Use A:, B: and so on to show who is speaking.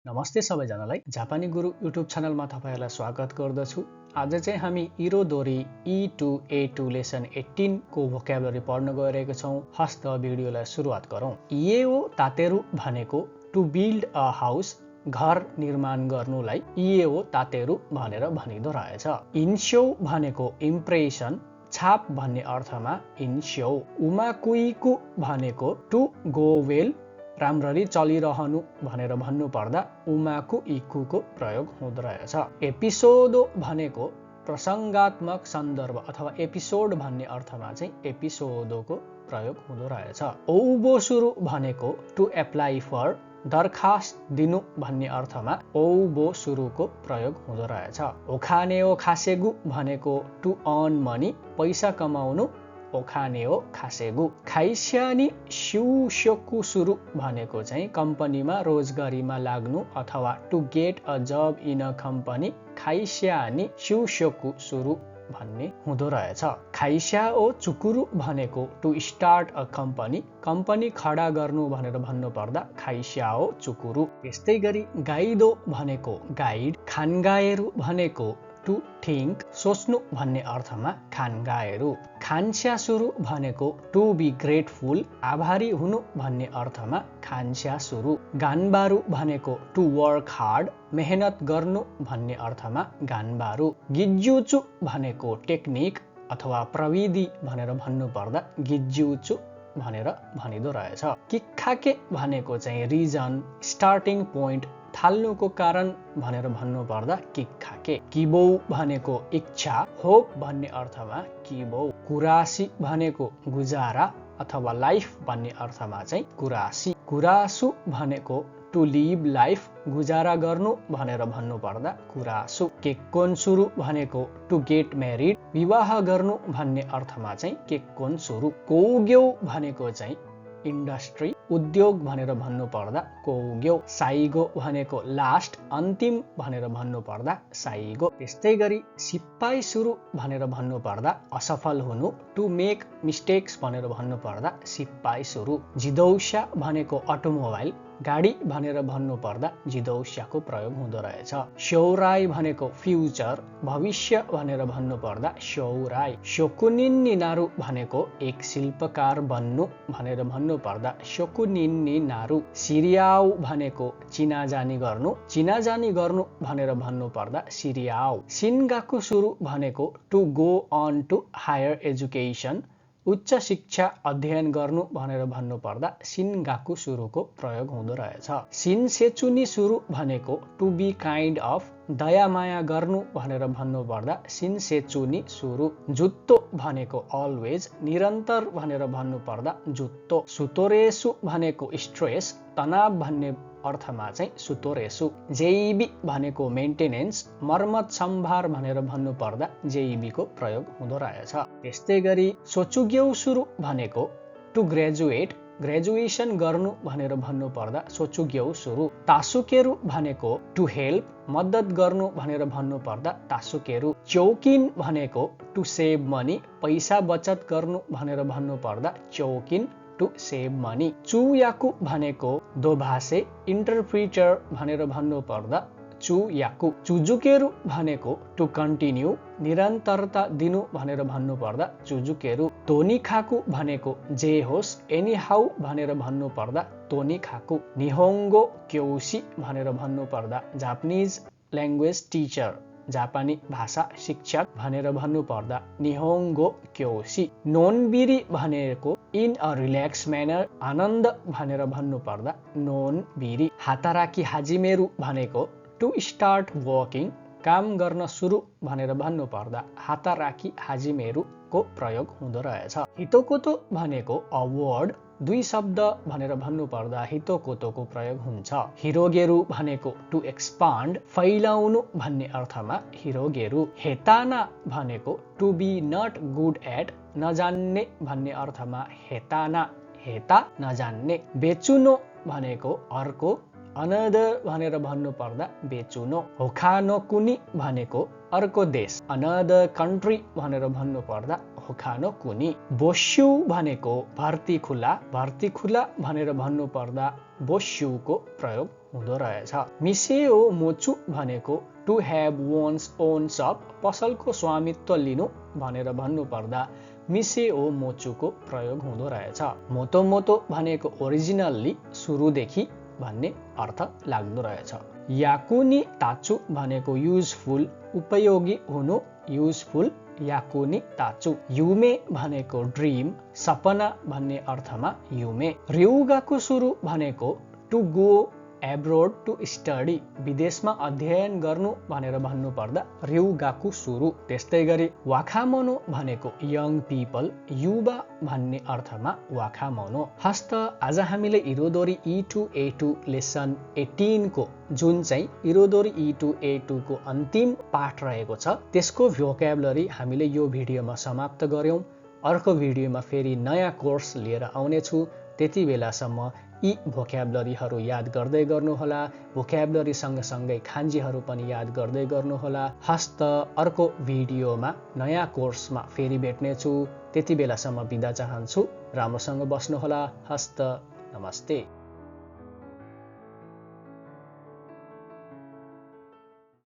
A: नमस्ते सबैजनालाई जापानी गुरु युट्युब च्यानलमा तपाईहरुलाई स्वागत गर्दछु। आज चाहिँ हामी इरोदोरी E to A2 लेसन 18 को भोक्याबुलरी पढ्न गइरहेका छौं। हस्त भिडियोलाई सुरुवात गरौं। इए ओ तातेरु भनेको टु बिल्ड अ हाउस, घर निर्माण गर्नुलाई इए ओ तातेरु भनेर भनिदो रहेछ। इन्स्यो भनेको इम्प्रेसन, छाप भन्ने अर्थमा इन्स्यो। उमाकुइकु भनेको टु गो वेल, राम्ररी चलिरहनु भनेर भन्नु पर्दा उमाकु इकुको प्रयोग हुँदो रहेछ। एपिसोडो भनेको प्रसंगात्मक सन्दर्भ अथवा एपिसोड भन्ने अर्थमा चाहिँ एपिसोडोको प्रयोग हुँदो रहेछ। ओबोसुरु भनेको टु एप्लाई फर, दरखास्त दिनु भन्ने अर्थमा ओबोसुरुको प्रयोग हुँदो रहेछ। ओखानेओ खासेगु भनेको टु अर्न मनी, पैसा कमाउनु ओखानेओ खासेगु। खाइस्यानी शिउशोकुसुरु भनेको चाहिँ कम्पनीमा रोजगारीमा लाग्नु अथवा to get a job in a company खाइस्यानी शिउशोकुसुरु भन्ने हुँदो रहेछ। खाइस्याओ चुकुरु भनेको to start a company, company खडा गर्नु भनेर भन्नु पर्दा खाइस्याओ चुकुरु। यस्तै गरी गाइदो भनेको गाइड, खानगाएरु भनेको टु थिंक, सोच्नु भन्ने अर्थमा खानगाएरु। खान्स्यासुरु भनेको टु बी ग्रेटफुल, आभारी हुनु भन्ने अर्थमा खान्स्यासुरु। गानबारु भनेको टु वर्क हार्ड, मेहनत गर्नु भन्ने अर्थमा गानबारु। गिज्जुचु भनेको टेक्निक अथवा प्रविधि भनेर भन्नु पर्दा गिज्जुचु भनेर भनिदो रहेछ। किक्खाके भनेको चाहिँ रिजन, स्टार्टिङ पोइन्ट, थाल्नुको कारण भनेर भन्नु पर्दा किक्खाके। किबौ भनेको इच्छा, होप भन्ने अर्थमा किबौ। कुरासी भनेको गुजारा अथवा लाइफ भन्ने अर्थमा चाहिँ कुरासी। कुरासु भनेको टु लिभ लाइफ, गुजारा गर्नु भनेर भन्नु पर्दा कुरासु। केक्कोन्सुरु भनेको टु गेट म्यारिड, विवाह गर्नु भन्ने अर्थमा चाहिँ केक्कोन्सुरु। कोउग्यो भनेको चाहिँ इन्डस्ट्री, उद्योग भनेर भन्नु पर्दा कोउग्यो। साइगो भनेको लास्ट, अन्तिम भनेर भन्नु पर्दा साइगो। त्यस्तै गरी सिप्पाइसुरु भनेर भन्नु पर्दा असफल हुनु, टु मेक मिस्टेक्स भनेर भन्नु पर्दा सिप्पाइसुरु। जिदौस्या भनेको अटोमोबाइल, गाडी भनेर भन्नु पर्दा जिदौस्याको प्रयोग हुँदो रहेछ। शौराई भनेको फ्युचर, भविष्य भनेर भन्नु पर्दा शौराई। शोकुनिन्नी नारु भनेको एक शिल्पकार बन्नु भनेर भन्नु पर्दा शोकुनिन्नी नारु। सिरियाउ भनेको चिनाजानी गर्नु, चिनाजानी गर्नु भनेर भन्नु पर्दा सिरियाउ। सिन्गाकुसुरु भनेको to go on to higher education, उच्च शिक्षा अध्ययन गर्नु भनेर भन्नु पर्दा सिन्गाकुसुरुको प्रयोग हुँदो रहेछ। सिन्सेचुनिसुरु भनेको टु बी काइन्ड अफ, दया माया गर्नु भनेर भन्नु पर्दा सिन्सेचुनिसुरु। जुत्तो भनेको अलवेज, निरन्तर भनेर भन्नु पर्दा जुत्तो। सुतोरेसु भनेको स्ट्रेस, तनाव भन्ने अर्थमा चाहिँ सुतोरेसु। जेइबी भनेको मेन्टेनेन्स, मर्मत सम्भार भनेर भन्नु पर्दा जेइबीको प्रयोग हुँदो रहेछ। त्यस्तै गरी सोचुग्यौसुरु भनेको टु ग्रेजुएट, ग्रेजुएसन गर्नु भनेर भन्नु पर्दा सोचुग्यौसुरु। तासुकेरु भनेको टु हेल्प, मद्दत गर्नु भनेर भन्नु पर्दा तासुकेरु। चौकिन भनेको टु सेभ मनी, पैसा बचत गर्नु भनेर भन्नु पर्दा चौकिन टु सेभ मनी। चुयाकु भनेको दोभाषे, इन्टरप्रिटर भनेर भन्नु पर्दा चुयाकु। चुजुकेरु भनेको टु कन्टिन्यू, निरन्तरता दिनु भनेर भन्नु पर्दा चुजुकेरु। तोनिखाकु भनेको जे होस्, एनी हाउ भनेर भन्नु पर्दा तोनिखाकु। निहोङ्गो क्योसी भनेर भन्नु पर्दा जापानिज ल्याङ्ग्वेज टिचर, जापानी भाषा शिक्षक भनेर भन्नु पर्दा निहोङ्गो क्योसी। नोनबिरी भनेको इन अ रिल्याक्स म्यानर, आनन्द भनेर भन्नु पर्दा नोनबिरी। हाताराकी हाजिमेरु भनेको टु स्टार्ट वर्किङ, काम गर्न सुरु भनेर भन्नु पर्दा हाताराकी हाजिमेरुको प्रयोग हुँदो रहेछ। हितोकोतो भनेको अ वर्ड, दुई शब्द भनेर भन्नु पर्दा हितोकोतोको प्रयोग हुन्छ। हिरोगेरु भनेको टु एक्सपान्ड, फैलाउनु भन्ने अर्थमा हिरोगेरु। हेताना भनेको to be not good at, नजान्ने भन्ने अर्थमा हेताना, हेता नजान्ने। बेचुनो भनेको अर्को, अनदर भनेर भन्नु पर्दा बेचुनो। होखानोकुनी भनेको अर्को देश, अनदर कन्ट्री भनेर भन्नु पर्दा होखानो कुनी। बोस्यु भनेको भर्ती खुला भनेर भन्नु पर्दा बोस्युको प्रयोग हुँदो रहेछ। मिसेओ मोचु भनेको to have one's own shop, पसलको स्वामित्व लिनु भनेर भन्नु पर्दा मिसेओ मोचुको प्रयोग हुँदो रहेछ। मोतोमोतो भनेको ओरिजिनल्ली, सुरुदेखि भन्ने अर्थ लाग्दो रहेछ। याकुनी ताचु भनेको युजफुल, उपयोगी हुनु, युजफुल याकुनी ताचु। युमे भनेको ड्रिम, सपना भन्ने अर्थमा युमे। ryugaku सुरु भनेको to go abroad to study, विदेशमा अध्ययन गर्नु भनेर भन्नु पर्दा ryugaku सुरु। त्यस्तै गरी वाखामोनो भनेको यङ पिपल, युवा भन्ने अर्थमा वाखामोनो। हस्त आज हामीले इरोदोरी E2A2 लेसन 18 को जुन चाहिँ इरोदोरी E2A2 को अन्तिम पाठ रहेको छ त्यसको भोक्याबुलरी हामीले यो भिडियोमा समाप्त गर्यौं। अर्को भिडियोमा फेरि नयाँ कोर्स लिएर आउनेछु। त्यति बेलासम्म यी भोक्याबुलरीहरू याद गर्दै गर्नुहोला। भोक्याबुलरी सँगसँगै खान्जीहरू पनि याद गर्दै गर्नुहोला। हस्त अर्को भिडियोमा नयाँ कोर्समा फेरि भेट्नेछु। त्यति बेलासम्म बिदा चाहन्छु। राम्रोसँग बस्नुहोला। हस्त नमस्ते।